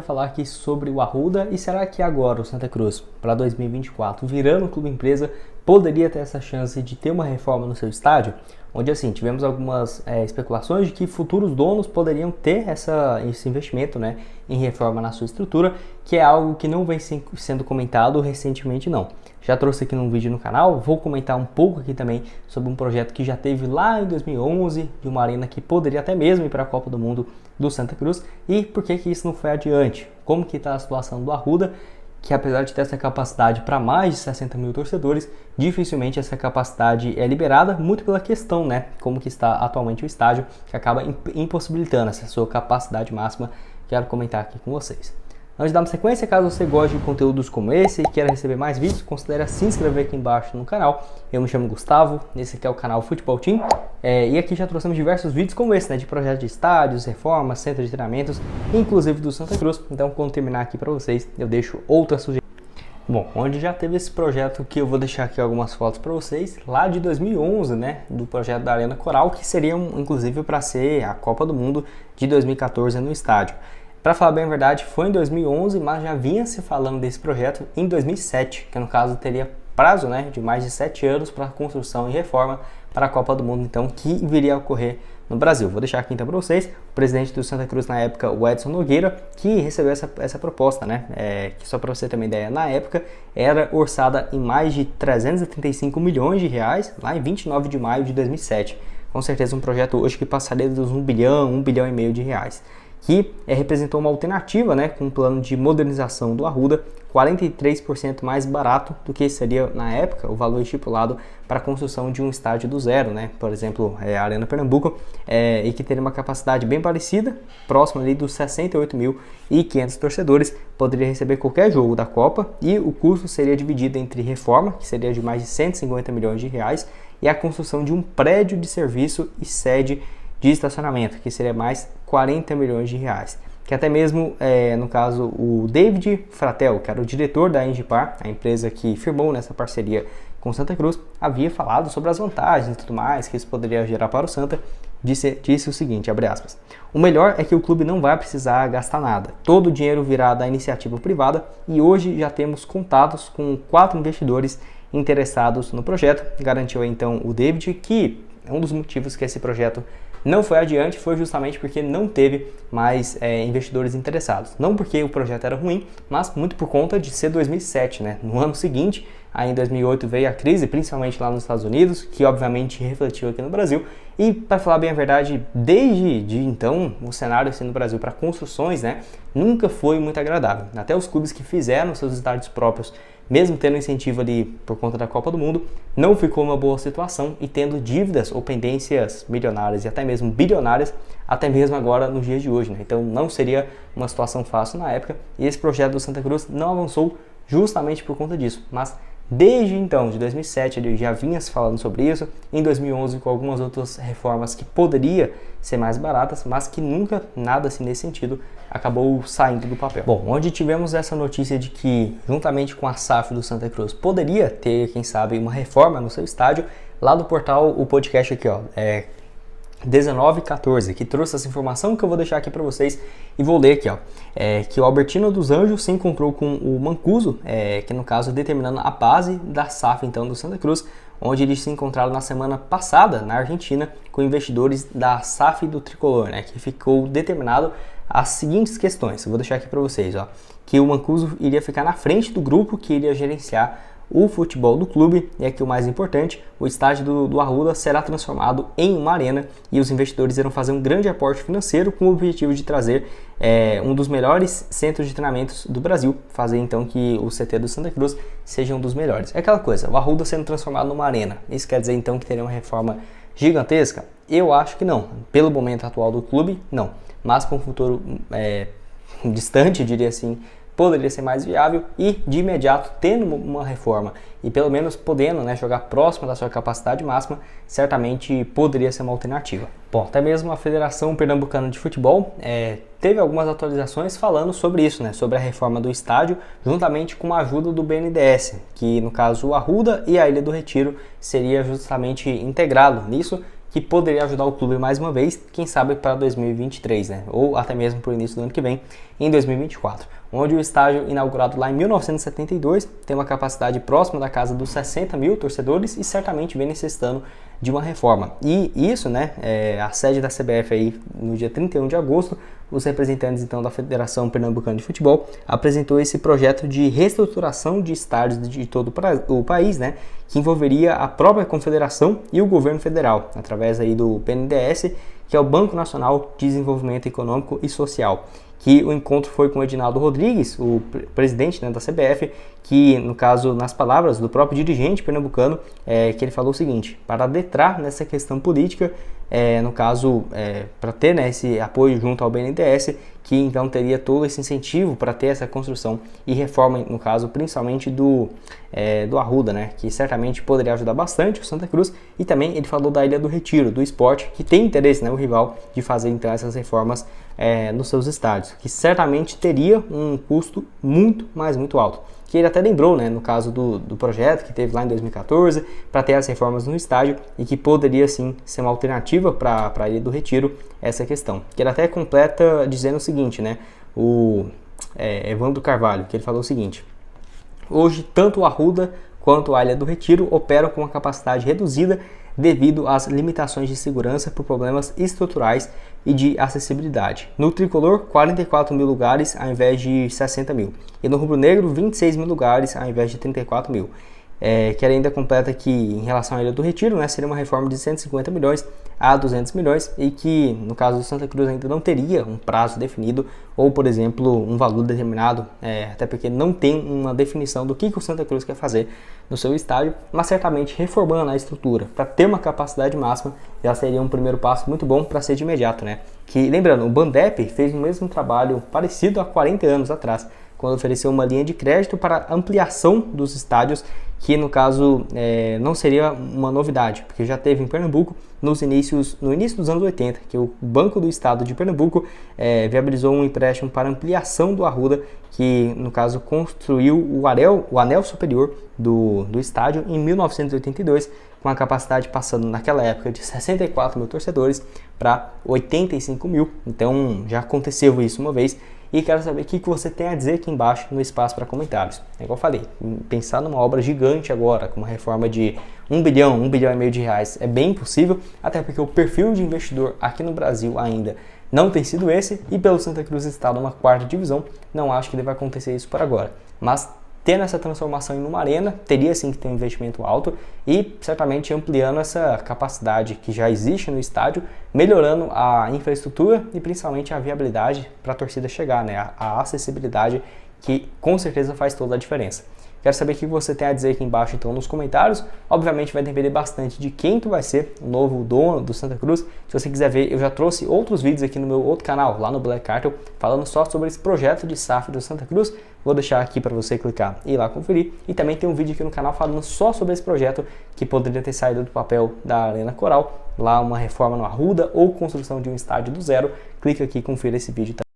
Falar aqui sobre o Arruda e será que agora o Santa Cruz, para 2024, virando clube empresa, poderia ter essa chance de ter uma reforma no seu estádio? Onde assim, tivemos algumas especulações de que futuros donos poderiam ter esse investimento, né, em reforma na sua estrutura, que é algo que não vem sendo comentado recentemente não. Já trouxe aqui num vídeo no canal, vou comentar um pouco aqui também sobre um projeto que já teve lá em 2011, de uma arena que poderia até mesmo ir para a Copa do Mundo do Santa Cruz, e por que isso não foi adiante, como que está a situação do Arruda, que apesar de ter essa capacidade para mais de 60 mil torcedores, dificilmente essa capacidade é liberada, muito pela questão, né, como que está atualmente o estádio, que acaba impossibilitando essa sua capacidade máxima. Quero comentar aqui com vocês. Antes de dar uma sequência, caso você goste de conteúdos como esse e queira receber mais vídeos, considere se inscrever aqui embaixo no canal. Eu me chamo Gustavo, esse aqui é o canal Futebol Team, e aqui já trouxemos diversos vídeos como esse, né, de projetos de estádios, reformas, centros de treinamentos, inclusive do Santa Cruz. Então, quando terminar aqui para vocês, eu deixo outras sugestões. Bom, onde já teve esse projeto que eu vou deixar aqui algumas fotos para vocês, lá de 2011, né, do projeto da Arena Coral, que seria inclusive para ser a Copa do Mundo de 2014 no estádio. Para falar bem a verdade, foi em 2011, mas já vinha se falando desse projeto em 2007, que no caso teria prazo, né, de mais de 7 anos para construção e reforma para a Copa do Mundo, então, que viria a ocorrer no Brasil. Vou deixar aqui então para vocês, o presidente do Santa Cruz na época, o Edson Nogueira, que recebeu essa proposta, né, que só para você ter uma ideia, na época era orçada em mais de 335 milhões de reais, lá em 29 de maio de 2007. Com certeza um projeto hoje que passaria dos 1 bilhão e meio de reais. Que representou uma alternativa, né, com um plano de modernização do Arruda, 43% mais barato do que seria, na época, o valor estipulado para a construção de um estádio do zero, né, por exemplo, a Arena Pernambuco, e que teria uma capacidade bem parecida, próxima ali dos 68.500 torcedores, poderia receber qualquer jogo da Copa, e o custo seria dividido entre reforma, que seria de mais de 150 milhões de reais, e a construção de um prédio de serviço e sede de estacionamento, que seria mais 40 milhões de reais. Que até mesmo, no caso, o David Fratel, que era o diretor da Engipar, a empresa que firmou nessa parceria com Santa Cruz, havia falado sobre as vantagens e tudo mais que isso poderia gerar para o Santa. Disse o seguinte, abre aspas, o melhor é que o clube não vai precisar gastar nada, todo o dinheiro virá da iniciativa privada e hoje já temos contatos com 4 investidores interessados no projeto, garantiu então o David, que um dos motivos que esse projeto não foi adiante foi justamente porque não teve mais investidores interessados. Não porque o projeto era ruim, mas muito por conta de ser 2007, né? No ano seguinte, aí em 2008 veio a crise, principalmente lá nos Estados Unidos, que obviamente refletiu aqui no Brasil. E para falar bem a verdade, desde então, o cenário assim, no Brasil para construções, né, nunca foi muito agradável. Até os clubes que fizeram seus estádios próprios, mesmo tendo incentivo ali por conta da Copa do Mundo, não ficou uma boa situação e tendo dívidas ou pendências milionárias e até mesmo bilionárias, até mesmo agora nos dias de hoje, né? Então não seria uma situação fácil na época e esse projeto do Santa Cruz não avançou justamente por conta disso, mas desde então, de 2007, ele já vinha se falando sobre isso, em 2011 com algumas outras reformas que poderia ser mais baratas, mas que nunca, nada assim nesse sentido, acabou saindo do papel. Bom, onde tivemos essa notícia de que, juntamente com a SAF do Santa Cruz, poderia ter, quem sabe, uma reforma no seu estádio, lá do portal, o podcast aqui, ó, 1914, que trouxe essa informação que eu vou deixar aqui para vocês e vou ler aqui, ó, que o Albertino dos Anjos se encontrou com o Mancuso, que no caso determinando a base da SAF então do Santa Cruz, onde eles se encontraram na semana passada na Argentina com investidores da SAF do Tricolor, né, que ficou determinado as seguintes questões, eu vou deixar aqui para vocês, ó, que o Mancuso iria ficar na frente do grupo que iria gerenciar o futebol do clube, e aqui o mais importante, o estádio do Arruda será transformado em uma arena e os investidores irão fazer um grande aporte financeiro com o objetivo de trazer um dos melhores centros de treinamentos do Brasil, fazer então que o CT do Santa Cruz seja um dos melhores. É aquela coisa, o Arruda sendo transformado numa arena, isso quer dizer então que teria uma reforma gigantesca? Eu acho que não, pelo momento atual do clube, não, mas para um futuro distante, diria assim, poderia ser mais viável e de imediato tendo uma reforma e pelo menos podendo, né, jogar próximo da sua capacidade máxima, certamente poderia ser uma alternativa. Bom, até mesmo a Federação Pernambucana de Futebol teve algumas atualizações falando sobre isso, né, sobre a reforma do estádio, juntamente com a ajuda do BNDES, que no caso o Arruda e a Ilha do Retiro seria justamente integrado nisso, que poderia ajudar o clube mais uma vez, quem sabe para 2023, né? Ou até mesmo para o início do ano que vem, em 2024. Onde o estádio, inaugurado lá em 1972, tem uma capacidade próxima da casa dos 60 mil torcedores e certamente vem necessitando de uma reforma. E isso, né, a sede da CBF aí no dia 31 de agosto, os representantes então da Federação Pernambucana de Futebol apresentou esse projeto de reestruturação de estádios de todo o país, né, que envolveria a própria confederação e o governo federal, através aí do BNDES, que é o Banco Nacional de Desenvolvimento Econômico e Social. Que o encontro foi com o Edinaldo Rodrigues, o presidente, né, da CBF, que, no caso, nas palavras do próprio dirigente pernambucano, que ele falou o seguinte: para adentrar nessa questão política, no caso, para ter, né, esse apoio junto ao BNDES, que então teria todo esse incentivo para ter essa construção e reforma, no caso, principalmente do Arruda, né, que certamente poderia ajudar bastante o Santa Cruz. E também ele falou da Ilha do Retiro, do Sport, que tem interesse, né, o rival, de fazer então essas reformas nos seus estádios, que certamente teria um custo muito alto. Que ele até lembrou, né, no caso do projeto que teve lá em 2014, para ter as reformas no estádio e que poderia sim ser uma alternativa para a Ilha do Retiro essa questão. Que ele até completa dizendo o seguinte, né, o Evandro Carvalho, que ele falou o seguinte: hoje tanto o Arruda quanto a Ilha do Retiro operam com uma capacidade reduzida devido às limitações de segurança por problemas estruturais e de acessibilidade. No tricolor, 44 mil lugares ao invés de 60 mil. E no rubro-negro, 26 mil lugares ao invés de 34 mil. Que ele ainda completa que, em relação à Ilha do Retiro, né, seria uma reforma de 150 milhões a 200 milhões e que, no caso do Santa Cruz, ainda não teria um prazo definido ou, por exemplo, um valor determinado, até porque não tem uma definição do que o Santa Cruz quer fazer no seu estádio, mas certamente reformando a estrutura para ter uma capacidade máxima já seria um primeiro passo muito bom para ser de imediato, né? Que, lembrando, o Bandep fez o mesmo trabalho parecido há 40 anos atrás, quando ofereceu uma linha de crédito para ampliação dos estádios, que no caso não seria uma novidade, porque já teve em Pernambuco no início dos anos 80, que o Banco do Estado de Pernambuco viabilizou um empréstimo para ampliação do Arruda, que no caso construiu o anel superior do estádio em 1982, com a capacidade passando naquela época de 64 mil torcedores para 85 mil, então já aconteceu isso uma vez. E quero saber o que você tem a dizer aqui embaixo no espaço para comentários. É igual eu falei, pensar numa obra gigante agora, com uma reforma de 1 bilhão e meio de reais é bem possível, até porque o perfil de investidor aqui no Brasil ainda não tem sido esse, e pelo Santa Cruz estar numa quarta divisão, não acho que deva acontecer isso por agora. Mas tendo essa transformação em uma arena, teria sim que ter um investimento alto e certamente ampliando essa capacidade que já existe no estádio, melhorando a infraestrutura e principalmente a viabilidade para a torcida chegar, né? A acessibilidade, que com certeza faz toda a diferença. Quero saber o que você tem a dizer aqui embaixo então nos comentários. Obviamente vai depender bastante de quem que vai ser o novo dono do Santa Cruz. Se você quiser ver, eu já trouxe outros vídeos aqui no meu outro canal, lá no Black Cartel, falando só sobre esse projeto de SAF do Santa Cruz. Vou deixar aqui para você clicar e ir lá conferir. E também tem um vídeo aqui no canal falando só sobre esse projeto que poderia ter saído do papel da Arena Coral, lá uma reforma no Arruda ou construção de um estádio do zero. Clica aqui e confira esse vídeo também.